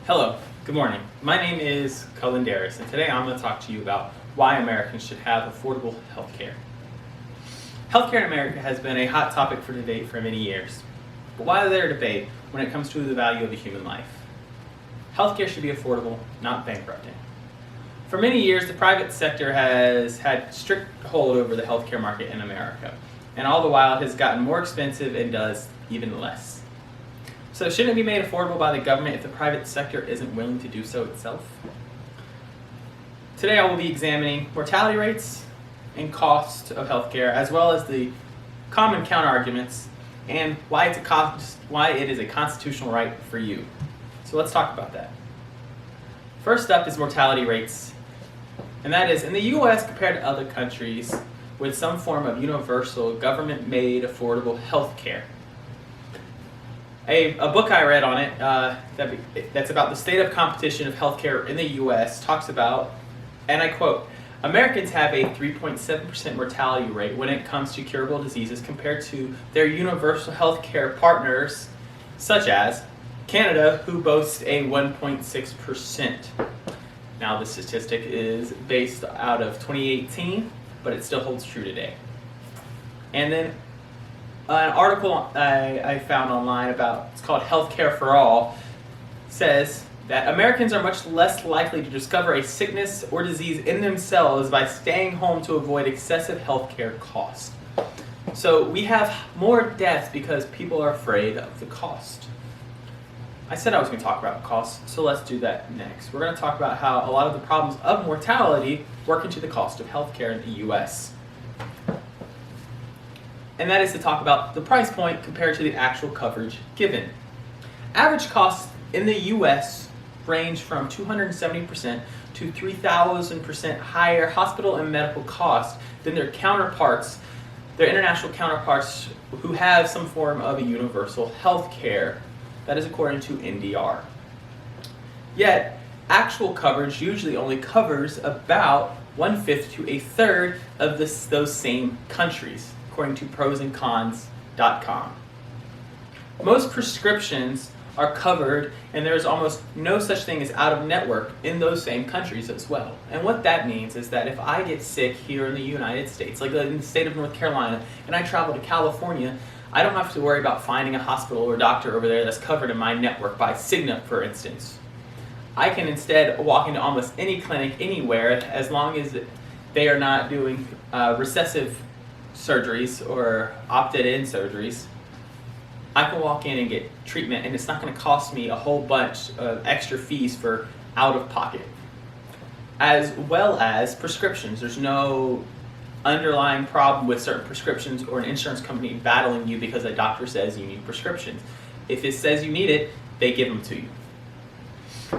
Hello, good morning. My name is Cullen Darris, and today I'm going to talk to you about why Americans should have affordable health care. Healthcare in America has been a hot topic for debate for many years. But why is there a debate when it comes to the value of a human life? Healthcare should be affordable, not bankrupting. For many years, the private sector has had strict hold over the healthcare market in America, and all the while it has gotten more expensive and does even less. So shouldn't it be made affordable by the government if the private sector isn't willing to do so itself? Today I will be examining mortality rates and cost of healthcare, as well as the common counterarguments and why it is a constitutional right for you. So let's talk about that. First up is mortality rates, and that is in the U.S. compared to other countries with some form of universal government-made affordable health care. A book I read on it that's about the state of competition of healthcare in the U.S. talks about, and I quote, Americans have a 3.7% mortality rate when it comes to curable diseases compared to their universal healthcare partners, such as Canada, who boasts a 1.6%. Now, the statistic is based out of 2018, but it still holds true today. And then an article I found online it's called Healthcare for All, says that Americans are much less likely to discover a sickness or disease in themselves by staying home to avoid excessive healthcare costs. So we have more deaths because people are afraid of the cost. I said I was going to talk about costs, so let's do that next. We're going to talk about how a lot of the problems of mortality work into the cost of healthcare in the U.S. And that is to talk about the price point compared to the actual coverage given. Average costs in the U.S. range from 270% to 3,000% higher hospital and medical costs than their international counterparts who have some form of a universal health care. That is according to NDR. Yet, actual coverage usually only covers about 1/5 to 1/3 of those same countries, according to prosandcons.com. Most prescriptions are covered, and there is almost no such thing as out-of-network in those same countries as well. And what that means is that if I get sick here in the United States, like in the state of North Carolina, and I travel to California, I don't have to worry about finding a hospital or doctor over there that's covered in my network by Cigna, for instance. I can instead walk into almost any clinic anywhere as long as they are not doing recessive surgeries or opted-in surgeries. I can walk in and get treatment, and it's not going to cost me a whole bunch of extra fees for out-of-pocket. As well as prescriptions. There's no underlying problem with certain prescriptions or an insurance company battling you because a doctor says you need prescriptions. If it says you need it, they give them to you.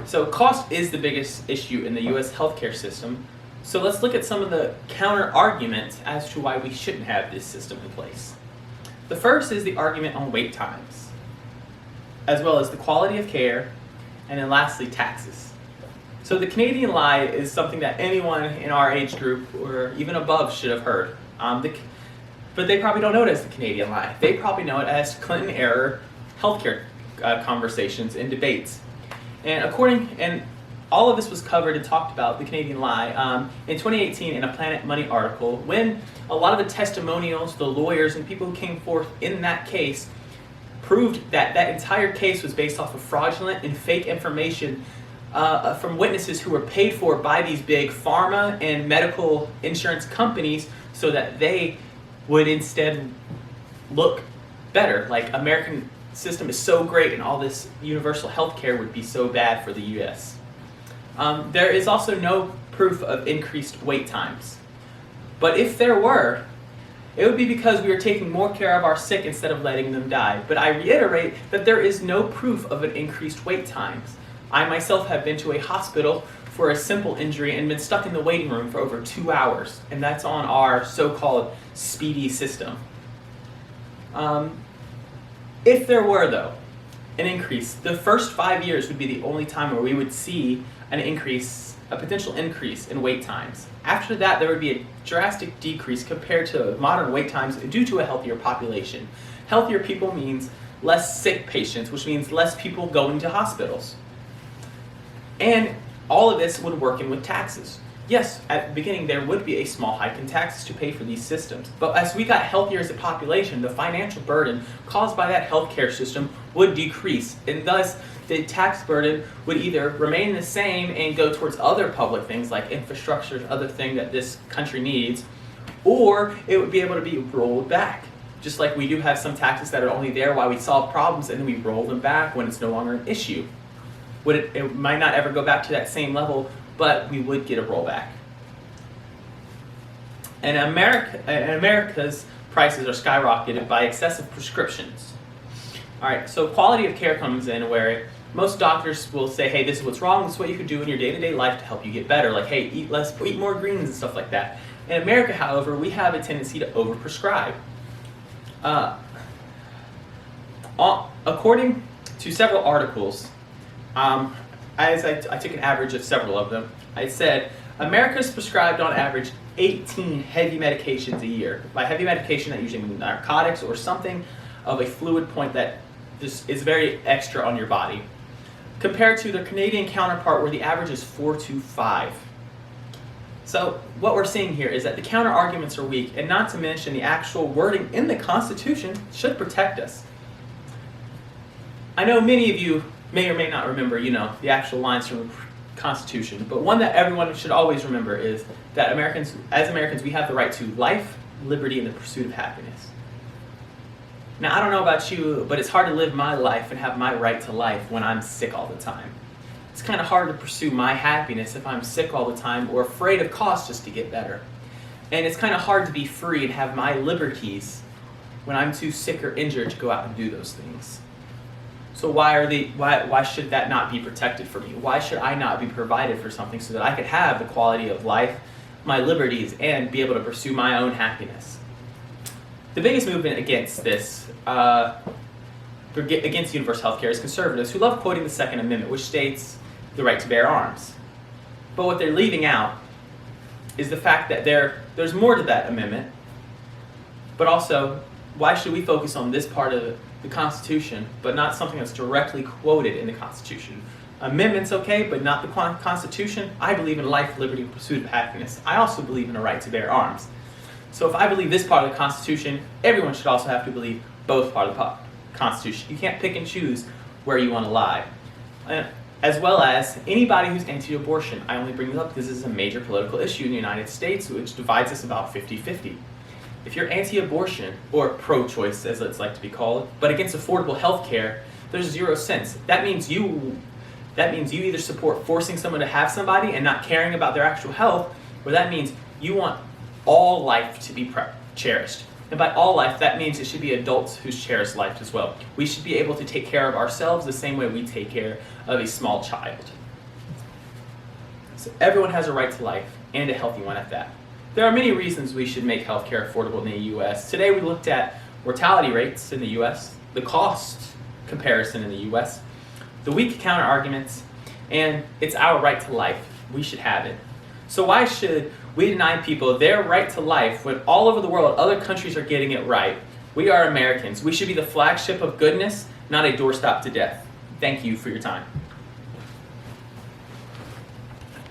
So cost is the biggest issue in the U.S. healthcare system. So let's look at some of the counter arguments as to why we shouldn't have this system in place. The first is the argument on wait times, as well as the quality of care, and then lastly, taxes. So the Canadian lie is something that anyone in our age group or even above should have heard. But they probably don't know it as the Canadian lie. They probably know it as Clinton era healthcare conversations and debates. And all of this was covered and talked about, the Canadian lie, in 2018 in a Planet Money article, when a lot of the testimonials, the lawyers, and people who came forth in that case proved that that entire case was based off of fraudulent and fake information from witnesses who were paid for by these big pharma and medical insurance companies so that they would instead look better. Like, American system is so great and all this universal health care would be so bad for the U.S. There is also no proof of increased wait times. But if there were, it would be because we are taking more care of our sick instead of letting them die. But I reiterate that there is no proof of an increased wait times. I myself have been to a hospital for a simple injury and been stuck in the waiting room for over 2 hours, and that's on our so-called speedy system. If there were, though, an increase, the first 5 years would be the only time where we would see a potential increase in wait times. After that, there would be a drastic decrease compared to modern wait times due to a healthier population. Healthier people means less sick patients, which means less people going to hospitals. And all of this would work in with taxes. Yes, at the beginning there would be a small hike in taxes to pay for these systems. But as we got healthier as a population, the financial burden caused by that healthcare system would decrease. And thus, the tax burden would either remain the same and go towards other public things like infrastructure, other thing that this country needs, or it would be able to be rolled back. Just like we do have some taxes that are only there while we solve problems and then we roll them back when it's no longer an issue. It might not ever go back to that same level, but we would get a rollback. And America's prices are skyrocketed by excessive prescriptions. All right, so quality of care comes in where most doctors will say, hey, this is what's wrong, this is what you could do in your day-to-day life to help you get better. Like, hey, eat less, eat more greens and stuff like that. In America, however, we have a tendency to overprescribe. According to several articles, as I took an average of several of them, I said America's prescribed on average 18 heavy medications a year. By heavy medication, that usually means narcotics or something of a fluid point that just is very extra on your body, compared to their Canadian counterpart where the average is 4 to 5. So what we're seeing here is that the counter arguments are weak, and not to mention the actual wording in the Constitution should protect us. I know many of you may or may not remember, the actual lines from the Constitution, but one that everyone should always remember is that as Americans, we have the right to life, liberty, and the pursuit of happiness. Now, I don't know about you, but it's hard to live my life and have my right to life when I'm sick all the time. It's kind of hard to pursue my happiness if I'm sick all the time or afraid of cost just to get better. And it's kind of hard to be free and have my liberties when I'm too sick or injured to go out and do those things. So why should that not be protected for me? Why should I not be provided for something so that I could have the quality of life, my liberties, and be able to pursue my own happiness? The biggest movement against this, against universal health care, is conservatives who love quoting the Second Amendment, which states the right to bear arms. But what they're leaving out is the fact that there's more to that amendment, but also, why should we focus on this part of the Constitution, but not something that's directly quoted in the Constitution? Amendments, okay, but not the Constitution. I believe in life, liberty, and pursuit of happiness. I also believe in a right to bear arms. So if I believe this part of the Constitution, everyone should also have to believe both parts of the Constitution. You can't pick and choose where you want to lie. As well as anybody who's anti-abortion. I only bring this up because this is a major political issue in the United States, which divides us about 50-50. If you're anti-abortion, or pro-choice as it's like to be called, but against affordable health care, there's 0 sense. That means you either support forcing someone to have somebody and not caring about their actual health, or that means you want all life to be cherished. And by all life, that means it should be adults who cherish life as well. We should be able to take care of ourselves the same way we take care of a small child. So everyone has a right to life, and a healthy one at that. There are many reasons we should make healthcare affordable in the U.S. Today we looked at mortality rates in the U.S., the cost comparison in the U.S., the weak counter arguments, and it's our right to life. We should have it. So why should we deny people their right to life when all over the world other countries are getting it right? We are Americans. We should be the flagship of goodness, not a doorstop to death. Thank you for your time.